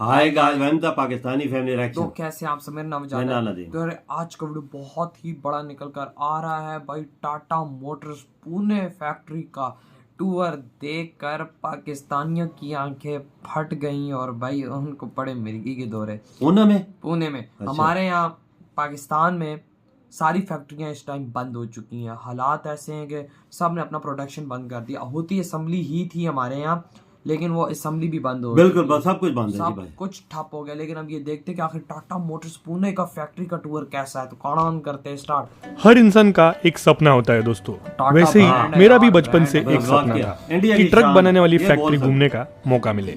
Hi guys, welcome to Pakistani family reaction. तो कैसे आप सब, मेरा नाम जान है। तो आज का वीडियो बहुत ही बड़ा निकल कर आ रहा है भाई। टाटा मोटर्स पुणे फैक्ट्री का टूर देखकर पाकिस्तानियों की आंखें फट गईं और भाई उनको पड़े मिर्गी के दौरे। पुणे में अच्छा। हमारे यहाँ पाकिस्तान में सारी फैक्ट्रियां इस टाइम बंद हो चुकी हैं। हालात ऐसे हैं कि सब ने अपना प्रोडक्शन बंद कर दिया। होती असेंबली ही थी हमारे यहाँ, लेकिन वो असेंबली भी बंद हो गई। बिल्कुल, बस सब कुछ बंद है सब कुछ ठप हो गया। लेकिन अब ये देखते कि आखिर टाटा मोटर्स पुणे का फैक्ट्री का टूर कैसा है। तो कौन करते हैं स्टार्ट। हर इंसान का एक सपना होता है दोस्तों, वैसे ही मेरा भी बचपन से एक सपना था कि ट्रक बनाने वाली फैक्ट्री घूमने का मौका मिले।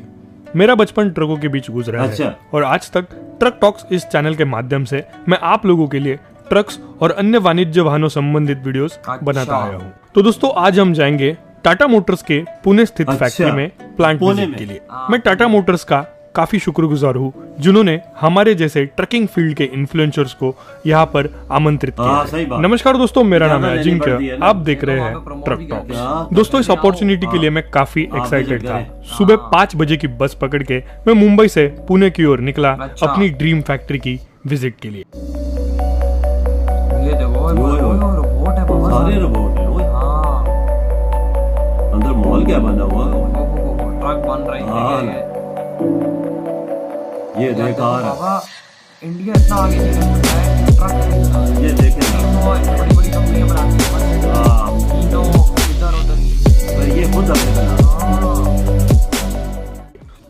मेरा बचपन ट्रकों के बीच गुजरा है और आज तक ट्रक टॉक्स इस चैनल के माध्यम से मैं आप लोगों के लिए ट्रक्स और अन्य वाणिज्य वाहनों संबंधित वीडियोस बनाता आया हूँ। तो दोस्तों आज हम जाएंगे टाटा मोटर्स के पुणे स्थित फैक्ट्री में प्लांट विजिट के लिए। मैं टाटा मोटर्स का काफी शुक्रगुजार हूँ जिन्होंने हमारे जैसे ट्रकिंग फील्ड के इन्फ्लुएंसर्स को यहाँ पर आमंत्रित किया। नमस्कार दोस्तों, मेरा नाम है अजिंक्य, आप देख रहे हैं ट्रक टॉक्स। दोस्तों इस अपॉर्चुनिटी के लिए मैं काफी एक्साइटेड था। सुबह 5 बजे की बस पकड़ के मैं मुंबई से पुणे की ओर निकला अपनी ड्रीम फैक्ट्री की विजिट के लिए। अंदर मॉल क्या बना हुआ, ट्रक बन रही है। ये देखा इंडिया इतना आगे निकल चुका है ट्रक। ये देखें बड़ी बड़ी कंपनियां बनाती हैं इधर उधर, ये खुद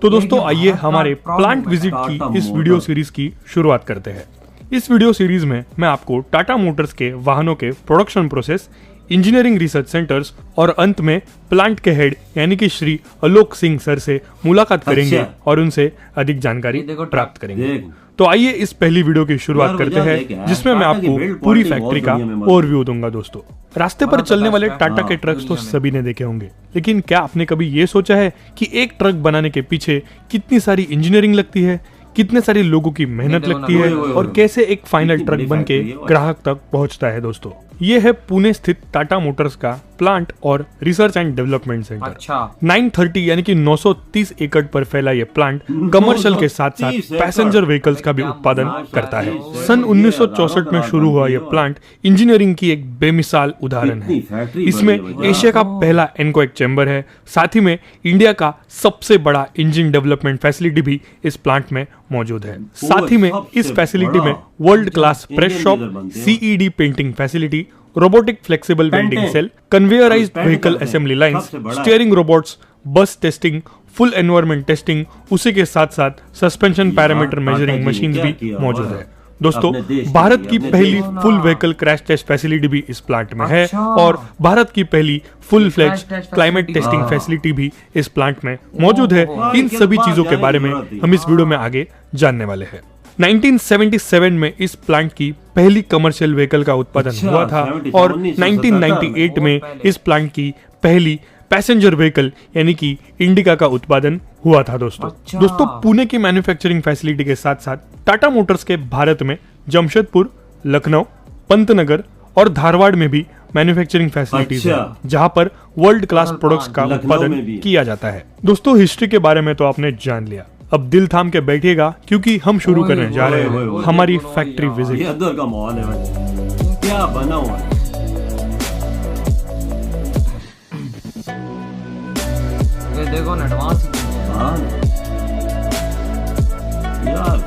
तो दोस्तों आइए हमारे प्लांट विजिट की इस वीडियो सीरीज की शुरुआत करते हैं। इस वीडियो सीरीज में मैं आपको टाटा मोटर्स के वाहनों के production process, engineering research centres और अंत में प्लांट के हेड यानी कि श्री आलोक सिंह सर से मुलाकात करेंगे और उनसे अधिक जानकारी प्राप्त करेंगे। तो आइए इस पहली वीडियो की शुरुआत करते हैं जिसमें मैं आपको पूरी फैक्ट्री का ओवरव्यू दूंगा। दोस्तों रास्ते पर चलने वाले टाटा के ट्रक्स तो सभी ने देखे होंगे, लेकिन क्या आपने कभी ये सोचा है कि एक ट्रक बनाने के पीछे कितनी सारी इंजीनियरिंग लगती है, कितने सारे लोगों की मेहनत लगती है और कैसे एक फाइनल ट्रक बन के ग्राहक तक पहुंचता है। दोस्तों ये है पुणे स्थित टाटा मोटर्स का प्लांट और रिसर्च एंड डेवलपमेंट सेंटर। 930 यानी कि 930 एकड़ पर फैला ये प्लांट कमर्शियल के साथ साथ पैसेंजर व्हीकल्स का भी उत्पादन करता है। सन 1964 में शुरू हुआ यह प्लांट इंजीनियरिंग की एक बेमिसाल उदाहरण है। इसमें एशिया का पहला एनकोएक चैम्बर है। साथ ही में इंडिया का सबसे बड़ा इंजन डेवलपमेंट फैसिलिटी भी इस प्लांट में मौजूद है। साथ ही में इस फैसिलिटी में world class press shop, CED painting facility, robotic flexible vending cell, conveyorised vehicle assembly lines, steering robots, bus testing, full environment testing, उसी के साथ साथ सस्पेंशन पैरामीटर मेजरिंग मशीन्स भी मौजूद है। दोस्तों भारत की पहली full vehicle crash test facility भी इस प्लांट में है और भारत की पहली full fledge climate testing facility भी इस प्लांट में मौजूद है। इन सभी चीजों के बारे में हम इस वीडियो में आगे जानने वाले हैं। 1977 में इस प्लांट की पहली कमर्शियल व्हीकल का उत्पादन हुआ था और 1998 में इस प्लांट की पहली पैसेंजर व्हीकल यानी कि इंडिका का उत्पादन हुआ था। दोस्तों पुणे की मैन्युफैक्चरिंग फैसिलिटी के साथ साथ टाटा मोटर्स के भारत में जमशेदपुर, लखनऊ, पंतनगर और धारवाड़ में भी मैन्युफैक्चरिंग फैसिलिटीज है जहां पर वर्ल्ड क्लास प्रोडक्ट्स का उत्पादन किया जाता है। दोस्तों हिस्ट्री के बारे में तो आपने जान लिया, अब दिल थाम के बैठिएगा क्योंकि हम शुरू करने जा रहे हैं हमारी फैक्ट्री विजिट। ये अंदर का माहौल है, क्या बना हुआ है। ये देखो ना एडवांस यार,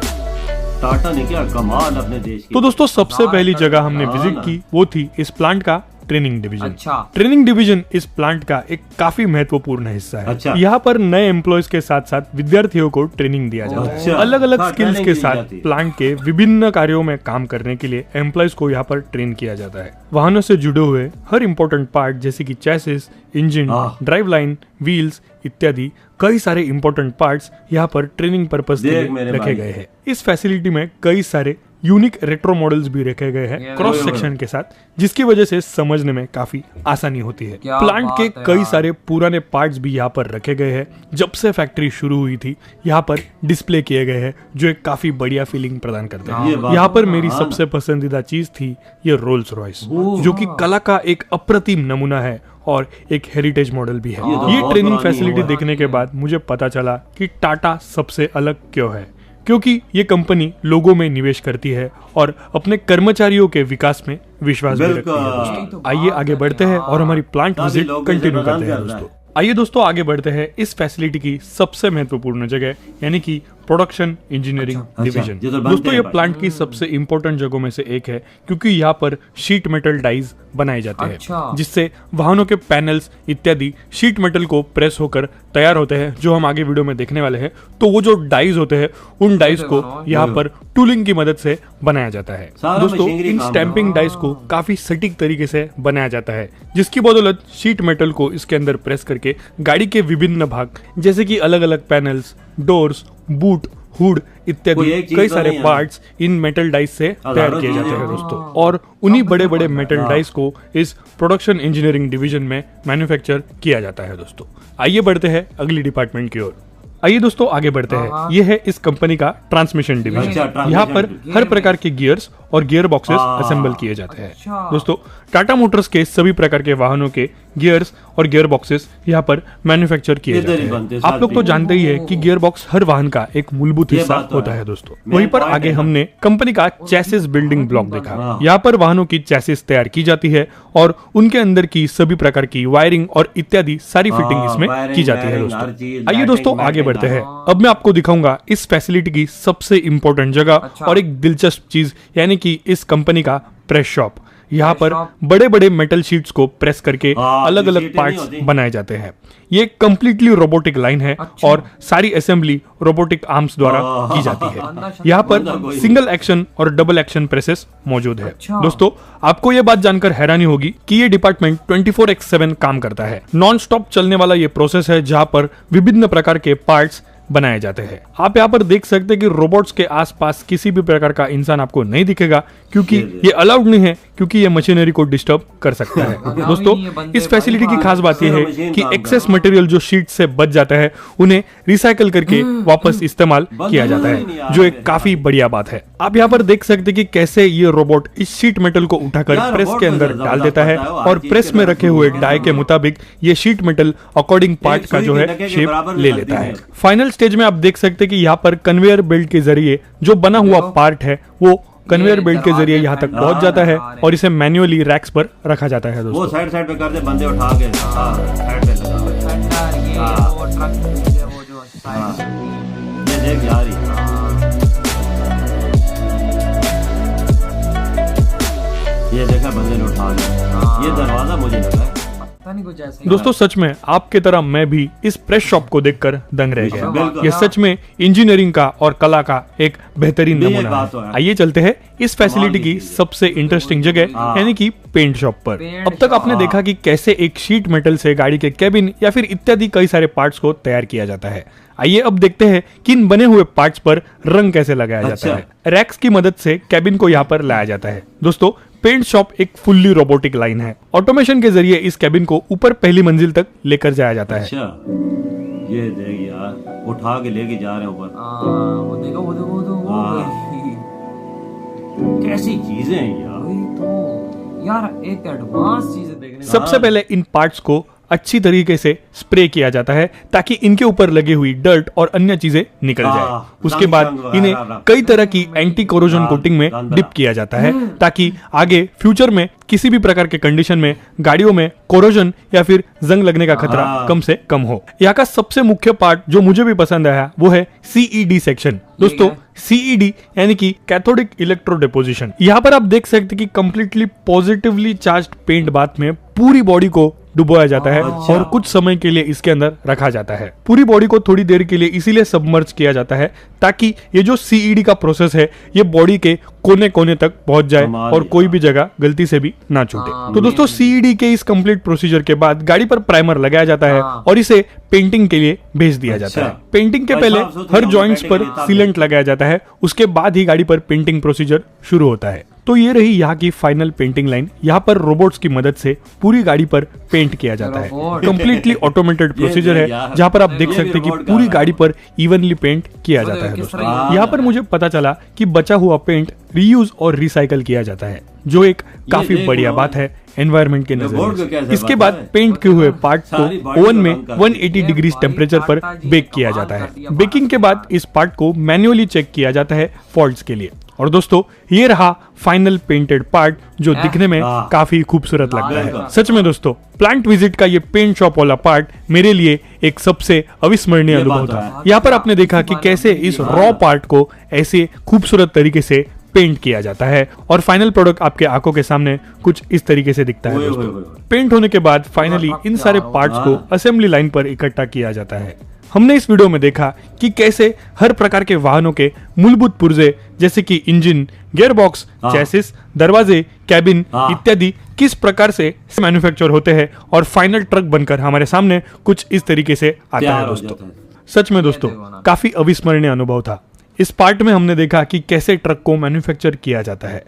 टाटा ने क्या कमाल अपने देश की। तो दोस्तों सबसे पहली जगह हमने विजिट की वो थी इस प्लांट का ट्रेनिंग डिवीजन। ट्रेनिंग डिवीजन इस प्लांट का एक काफी महत्वपूर्ण हिस्सा है। यहाँ पर नए एम्प्लॉयज के साथ साथ विद्यार्थियों को ट्रेनिंग दिया जाता है। अलग अलग स्किल्स के साथ प्लांट के विभिन्न कार्यों में काम करने के लिए एम्प्लॉयज को यहाँ पर ट्रेन किया जाता है। वाहनों से जुड़े हुए हर इम्पोर्टेंट पार्ट जैसे कि chassis, engine, drive line, wheels इत्यादि कई सारे इम्पोर्टेंट पार्ट्स यहाँ पर ट्रेनिंग पर्पस के लिए रखे गए हैं। इस फैसिलिटी में कई सारे यूनिक रेट्रो मॉडल्स भी रखे गए हैं क्रॉस सेक्शन के साथ, जिसकी वजह से समझने में काफी आसानी होती है। प्लांट के कई सारे पुराने पार्ट्स भी यहाँ पर रखे गए हैं। जब से फैक्ट्री शुरू हुई थी यहाँ पर डिस्प्ले किए गए हैं जो एक काफी बढ़िया फीलिंग प्रदान करते हैं। यहाँ पर मेरी सबसे पसंदीदा चीज थी ये रोल्स रॉयस, जो कि कला का एक अप्रतिम नमूना है और एक हेरिटेज मॉडल भी है। तो ये बहुत ट्रेनिंग पुरानी फैसिलिटी है। देखने के बाद मुझे पता चला कि टाटा सबसे अलग क्यों है, क्योंकि ये कंपनी लोगों में निवेश करती है और अपने कर्मचारियों के विकास में विश्वास भी रखती है। दोस्तों आइए आगे बढ़ते हैं और हमारी प्लांट विजिट कंटिन्यू करते हैं। दोस्तों आइए दोस्तों आगे बढ़ते हैं इस फैसिलिटी की सबसे महत्वपूर्ण जगह यानी कि प्रोडक्शन इंजीनियरिंग डिवीजन। जो तो बनते दोस्तों ये हैं प्लांट की सबसे इंपॉर्टेंट जगहों में से एक है, क्योंकि यहाँ पर शीट मेटल डाइज बनाए जाते हैं, जिससे वाहनों के पैनल्स इत्यादि शीट मेटल को प्रेस होकर तैयार होते हैं, जो हम आगे वीडियो में देखने वाले हैं। तो वो जो डाइज होते हैं उन डाइज को यहाँ पर टूलिंग की मदद से बनाया जाता है। दोस्तों इन स्टैंपिंग डाइज को काफी सटीक तरीके से बनाया जाता है, जिसकी बदौलत शीट मेटल को इसके अंदर प्रेस करके गाड़ी के विभिन्न भाग जैसे कि अलग अलग पैनल्स, डोर्स, बूट, हुड इत्यादि कई सारे पार्ट्स इन मेटल डाइस से तैयार किए जाते हैं दोस्तों। और उन्हीं बड़े बड़े मेटल डाइस को इस प्रोडक्शन इंजीनियरिंग डिवीजन में मैन्युफैक्चर किया जाता है। दोस्तों आइए बढ़ते हैं अगली डिपार्टमेंट की ओर। आइए दोस्तों आगे बढ़ते हैं। यह है इस कंपनी का ट्रांसमिशन डिवीजन। यहाँ पर हर प्रकार के गियर्स और गियर बॉक्सेस असेंबल किए जाते हैं। दोस्तों टाटा मोटर्स के सभी प्रकार के वाहनों के गियर्स और गियर बॉक्सेस यहाँ पर मैन्युफैक्चर किए जाते हैं। आप लोग तो जानते ही है कि गियर बॉक्स हर वाहन का एक मूलभूत हिस्सा होता है। दोस्तों वहीं पर आगे हमने कंपनी का चैसिस बिल्डिंग ब्लॉक देखा। यहाँ पर वाहनों की चैसिस तैयार की जाती है और उनके अंदर की सभी प्रकार की वायरिंग और इत्यादि सारी फिटिंग इसमें की जाती है। दोस्तों आइए दोस्तों आगे बढ़ते हैं। अब मैं आपको दिखाऊंगा इस फैसिलिटी की सबसे इंपॉर्टेंट जगह और एक दिलचस्प चीज, यानी कि इस कंपनी का प्रेस शॉप। यहाँ पर बड़े बड़े मेटल शीट्स को प्रेस करके अलग अलग पार्ट्स बनाए जाते हैं। ये कंप्लीटली रोबोटिक लाइन है और सारी असेंबली रोबोटिक आर्म्स द्वारा की जाती है। यहाँ पर सिंगल एक्शन और डबल एक्शन प्रेसेस मौजूद है। दोस्तों आपको ये बात जानकर हैरानी होगी कि ये डिपार्टमेंट 24/7 काम करता है। नॉन स्टॉप चलने वाला ये प्रोसेस है, जहाँ पर विभिन्न प्रकार के पार्ट्स बनाए जाते हैं। आप यहाँ पर देख सकते हैं कि रोबोट्स के आसपास किसी भी प्रकार का इंसान आपको नहीं दिखेगा, क्योंकि ये अलाउड नहीं है, क्योंकि ये मशीनरी को डिस्टर्ब कर सकता है। दोस्तों इस फैसिलिटी की खास बात यह है कि एक्सेस मटेरियल जो शीट से बच जाता है उन्हें रिसाइकल करके वापस इस्तेमाल किया जाता है, जो एक काफी बढ़िया बात है। आप यहाँ पर देख सकते हैं कि कैसे ये रोबोट इस शीट मेटल को उठाकर प्रेस के अंदर डाल देता है और प्रेस में रखे हुए डाई के मुताबिक ये शीट मेटल अकॉर्डिंग पार्ट का जो है शेप ले लेता है। फाइनल स्टेज में आप देख सकते हैं कि यहाँ पर कन्वेयर बेल्ट के जरिए जो बना हुआ पार्ट है वो कन्वेयर बेल्ट के जरिए यहाँ तक पहुंच जाता है और इसे मैन्युअली रैक्स पर रखा जाता है। दोस्तों वो साइड पे कर दे, बंदे उठा के साइड पे लगा वो ट्रक वो जो साइड ये देख जा रही ये देखा बंदे ने उठा लिया। ये दरवाजा मुझे लगा दोस्तों सच में आपके तरह मैं भी इस प्रेस शॉप को देखकर दंग रह गया। यह सच में इंजीनियरिंग का और कला का एक बेहतरीन नमूना है। आइए चलते हैं इस फैसिलिटी की सबसे इंटरेस्टिंग जगह यानी कि पेंट शॉप पर। अब तक आपने देखा कि कैसे एक शीट मेटल से गाड़ी के केबिन या फिर इत्यादि कई सारे पार्ट्स को तैयार किया जाता है। आइए अब देखते हैं कि इन बने हुए पार्ट्स पर रंग कैसे लगाया जाता है। रैक्स की मदद से केबिन को यहाँ पर लाया जाता है। दोस्तों पेंट शॉप एक फुल्ली रोबोटिक लाइन है। ऑटोमेशन के जरिए इस केबिन को ऊपर पहली मंजिल तक लेकर जाया जाता है। ये देख यार, उठा के लेके जा रहे हैं ऊपर। वो देखो कैसी चीजें हैं यार एक एडवांस चीज देखने। सबसे पहले इन पार्ट्स को अच्छी तरीके से स्प्रे किया जाता है ताकि इनके ऊपर लगी हुई डर्ट और अन्य चीजें निकल जाए। उसके बाद इन्हें कई तरह की एंटी कोरोजन कोटिंग में डिप किया जाता है ताकि आगे फ्यूचर में किसी भी प्रकार के कंडीशन में गाड़ियों में कोरोजन या फिर जंग लगने का खतरा कम से कम हो। यहाँ का सबसे मुख्य पार्ट जो मुझे भी पसंद आया वो है CED सेक्शन। दोस्तों CED यानी कि कैथोडिक इलेक्ट्रो डिपोजिशन। यहाँ पर आप देख सकते हैं कि completely positively charged paint bath में पूरी बॉडी को डुबोया जाता है और कुछ समय के लिए इसके अंदर रखा जाता है। पूरी बॉडी को थोड़ी देर के लिए इसीलिए सबमर्ज किया जाता है ताकि ये जो CED का प्रोसेस है ये बॉडी के कोने कोने तक पहुंच जाए और कोई भी जगह गलती से भी ना छूटे। तो दोस्तों CED के इस कंप्लीट प्रोसीजर के बाद गाड़ी पर प्राइमर लगाया जाता है और इसे पेंटिंग के लिए भेज दिया जाता है। पेंटिंग के पहले हर जॉइंट्स पर सीलेंट लगाया जाता है, उसके बाद ही गाड़ी पर पेंटिंग प्रोसीजर शुरू होता है। तो ये रही यहाँ की फाइनल पेंटिंग लाइन। यहाँ पर रोबोट्स की मदद से पूरी गाड़ी पर पेंट किया जाता है। कंप्लीटली ऑटोमेटेड प्रोसीजर है जहाँ पर आप देख सकते हैं कि पूरी गाड़ी पर इवनली पेंट किया जाता है। दोस्तों यहाँ पर मुझे पता चला कि बचा हुआ पेंट रीयूज और रिसाइकल किया जाता है, जो एक काफी बढ़िया बात है एनवायरनमेंट के नजरिए से। इसके बाद पेंट किए हुए पार्ट को ओवन में 180 डिग्री टेम्परेचर पर बेक किया जाता है। बेकिंग के बाद इस पार्ट को मैन्युअली चेक किया जाता है फॉल्ट्स के लिए। और दोस्तों ये रहा फाइनल पेंटेड पार्ट जो दिखने में काफी खूबसूरत लगता है। सच में दोस्तों प्लांट विजिट का ये पेंट शॉप वाला पार्ट मेरे लिए एक सबसे अविस्मरणीय अनुभव था। यहाँ पर आपने देखा कि कैसे इस रॉ पार्ट को ऐसे खूबसूरत तरीके से पेंट किया जाता है और फाइनल प्रोडक्ट आपके आंखों के सामने कुछ इस तरीके से दिखता है दोस्तों। पेंट होने के बाद फाइनली इन सारे पार्ट्स को असेंबली लाइन पर इकट्ठा किया जाता है। हमने इस वीडियो में देखा कि कैसे हर प्रकार के वाहनों के मूलभूत पुर्जे जैसे कि इंजन, गियरबॉक्स, चैसिस, दरवाजे, कैबिन इत्यादि किस प्रकार से मैन्युफैक्चर होते हैं और फाइनल ट्रक बनकर हमारे सामने कुछ इस तरीके से आता है दोस्तों। सच में दोस्तों काफी अविस्मरणीय अनुभव था। इस पार्ट में हमने देखा कि कैसे ट्रक को मैन्युफैक्चर किया जाता है।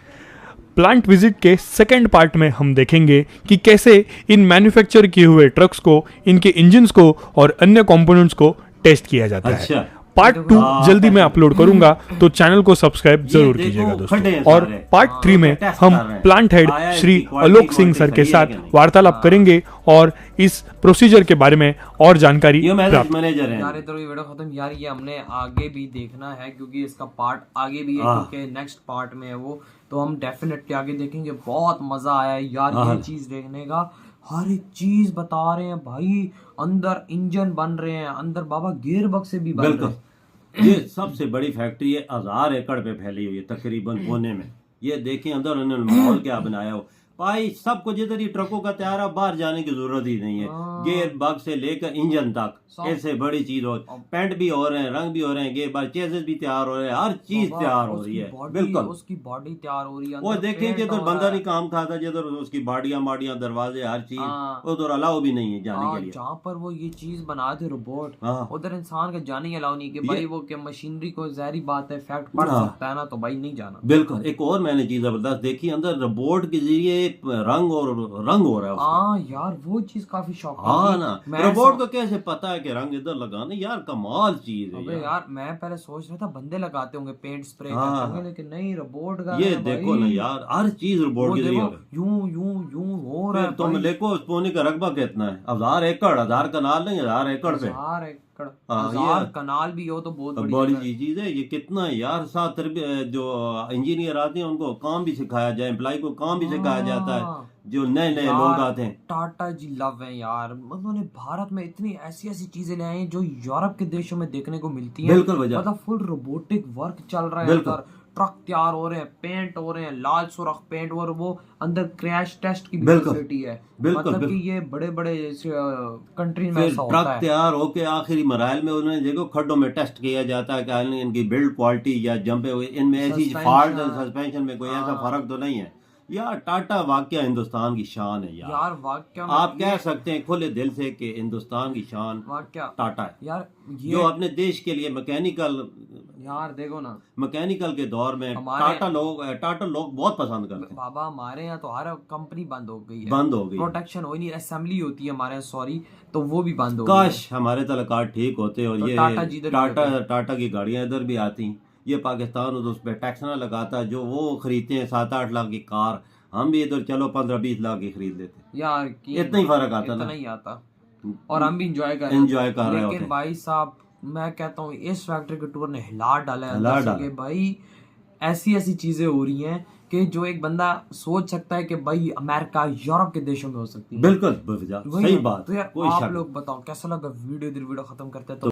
प्लांट विजिट के सेकंड पार्ट में हम देखेंगे कि कैसे इन मैन्युफैक्चर किए हुए ट्रक्स को, इनके इंजन्स को और अन्य कंपोनेंट्स को टेस्ट किया जाता है। पार्ट 2 जल्दी मैं अपलोड करूंगा, तो चैनल को सब्सक्राइब जरूर कीजिएगा दोस्तों। और पार्ट 3 में हम plant head Shri Alok Singh sir के साथ वार्तालाप करेंगे और इस प्रोसीजर के बारे में और जानकारी प्राप्त। यार इधर ये वीडियो खत्म यार, ये हमने आगे भी देखना है क्योंकि इसका पार्ट आगे भी है, क्योंकि नेक्स्ट पार्ट में है वो, तो हम डेफिनेटली आगे देखेंगे। बहुत मजा आया यार ये चीज देखने का, हर एक चीज बता रहे हैं भाई। अंदर इंजन बन रहे हैं, अंदर बाबा गियर बक्से भी बन रहे हैं। ये सबसे बड़ी फैक्ट्री है, 1000 एकड़ पे फैली हुई है तकरीबन पुणे में। ये देखिए अंदर उन्होंने माहौल क्या बनाया हो भाई। सबको जिधर ही ट्रकों का तैयार है, बाहर जाने की जरूरत ही नहीं है। गियर बक्स से लेकर इंजन तक ऐसे बड़ी चीज हो, पेंट भी हो रहे हैं, रंग भी हो रहे हैं, गियर बक्स चेसिस भी तैयार हो रहे हैं, हर चीज तैयार हो रही है। बिल्कुल उसकी बॉडी तैयार हो रही है। वो देखिए जिधर बंदा नहीं काम खाता, जिधर उसकी बाड़ियां माड़ियां दरवाजे हर चीज उधर अलाउ भी नहीं है जाने के लिए। जहाँ पर वो ये चीज बना दे रोबोट, उधर इंसान का जाने ही अलाउ नहीं कि भाई वो क्या मशीनरी को जहरी बात है इफेक्ट पड़ सकता है ना, तो भाई नहीं जाना। बिल्कुल। एक और मैंने चीज जबरदस्त देखी, अंदर रोबोट के जरिए रंग हो रहा है। हाँ यार वो चीज काफी शॉकिंग। हाँ ना, रोबोट को कैसे पता है कि रंग इधर लगाना, यार कमाल चीज है। अबे यार मैं पहले सोच रहा था बंदे लगाते होंगे पेंट स्प्रे करते होंगे, लेकिन नहीं रोबोट का। ये देखो ना यार, हर चीज रोबोट के जरिए यूं यूं यूं हो रहा है। तुम देखो पुणे का रकबा कितना है, 1000 एकड़, 1000 कनाल नहीं, 1000 एकड़ पे 1000 एकड़, 1000 कनाल भी हो तो बहुत बड़ी चीज है। ये कितना है यार। साथ जो इंजीनियर आते हैं उनको काम भी सिखाया जाए, एम्प्लॉय को काम भी सिखाया जाता है, जो नए नए लोग आते हैं। टाटा जी लव है यार, उन्होंने भारत में इतनी ऐसी ऐसी चीजें ले आई जो यूरोप के देशों में देखने को मिलती हैं। बिल्कुल, मतलब फुल रोबोटिक वर्क चल रहा है अंदर, ट्रक तैयार हो रहे हैं, पेंट हो रहे हैं, लाल सुरख पेंट, और वो अंदर क्रैश टेस्ट की फैसिलिटी है। मतलब कि ये बड़े बड़े कंट्री में ऐसा होता है। ट्रक तैयार होके आखिरी मराइल में उन्होंने देखो खड्डों में टेस्ट किया जाता है कि इनकी बिल्ड क्वालिटी या जंपे हुए इनमें ऐसी फॉल्ट सस्पेंशन में कोई ऐसा फर्क तो नहीं है। यार टाटा वाकया हिंदुस्तान की शान है यार वाकया आप कह सकते हैं खुले दिल से कि हिंदुस्तान की शान वाकया टाटा है यार। ये जो अपने देश के लिए मैकेनिकल, यार देखो ना मैकेनिकल के दौर में टाटा लोग बहुत पसंद करते हैं। बाबा हमारे यहाँ तो हर कंपनी बंद हो गई है, प्रोटेक्शन हो नहीं, असेंबली होती है हमारे यहाँ सॉरी, तो वो भी बंद हो गई। काश हमारे तलकाट ठीक होते और ये टाटा की गाड़ियां इधर भी आती। ये पाकिस्तान उस पर टैक्स ना लगाता, जो वो खरीदते हैं 7-8 लाख की कार, हम भी इधर चलो 15-20 लाख की खरीद लेते यार। इतना ही फर्क आता ना, नहीं आता, और हम भी इंजॉय कर रहे हैं। लेकिन भाई साहब मैं कहता हूँ इस फैक्ट्री के टूर ने हिला डाला है भाई। ऐसी ऐसी चीजें हो रही हैं कि जो एक बंदा सोच सकता है कि भाई अमेरिका यूरोप के देशों में हो सकती है। बिल्कुल सही बात। तो यार आप लोग बताओ कैसा लगा वीडियो खत्म करते हैं तो